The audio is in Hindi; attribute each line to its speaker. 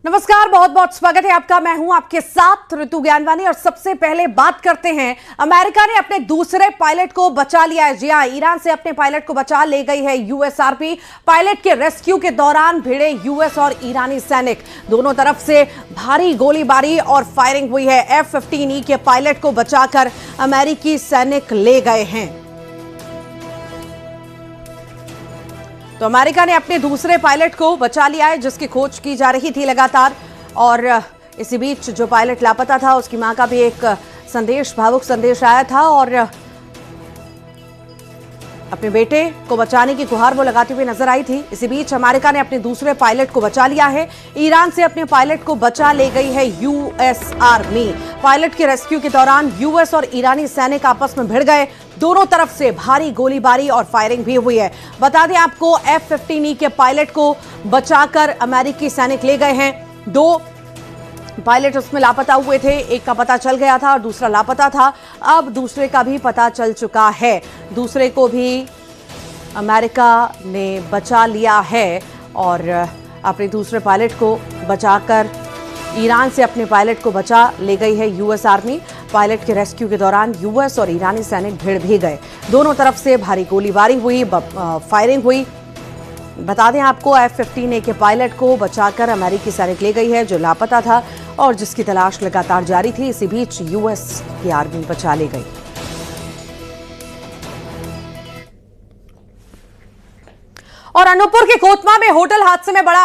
Speaker 1: नमस्कार, बहुत बहुत स्वागत है आपका। मैं हूं आपके साथ ऋतु ज्ञानवानी और सबसे पहले बात करते हैं, अमेरिका ने अपने दूसरे पायलट को बचा लिया है। जी हां, ईरान से अपने पायलट को बचा ले गई है यूएस आर्मी। पायलट के रेस्क्यू के दौरान भिड़े यूएस और ईरानी सैनिक, दोनों तरफ से भारी गोलीबारी और फायरिंग हुई है। F-15E के पायलट को बचाकर अमेरिकी सैनिक ले गए हैं। तो अमेरिका ने अपने दूसरे पायलट को बचा लिया है, जिसकी खोज की जा रही थी लगातार। और इसी बीच जो पायलट लापता था, उसकी मां का भी एक संदेश, भावुक संदेश आया था और अपने बेटे को बचाने की गुहार वो लगाती हुई नजर आई थी। इसी बीच अमेरिका ने अपने दूसरे पायलट को बचा लिया है। ईरान से अपने पायलट को बचा ले गई है यूएस आर्मी। पायलट के रेस्क्यू के दौरान यूएस और ईरानी सैनिक आपस में भिड़ गए। दोनों तरफ से भारी गोलीबारी और फायरिंग भी हुई है। बता दें आपको, F-15E के पायलट को बचाकर अमेरिकी सैनिक ले गए हैं। दो पायलट उसमें लापता हुए थे, एक का पता चल गया था और दूसरा लापता था। अब दूसरे का भी पता चल चुका है। दूसरे को भी अमेरिका ने बचा लिया है और अपने दूसरे पायलट को बचाकर ईरान से अपने पायलट को बचा ले गई है यूएस आर्मी। पायलट के रेस्क्यू के दौरान यूएस और ईरानी सैनिक भिड़ भी गए। दोनों तरफ से भारी गोलीबारी हुई, फायरिंग हुई। बता दें आपको, F-15E के पायलट को बचाकर अमेरिकी सैनिक ले गई है, जो लापता था और जिसकी तलाश लगातार जारी थी। इसी बीच यूएस की आर्मी बचा ले गई। और अनूपपुर के कोतमा में होटल हादसे में बड़ा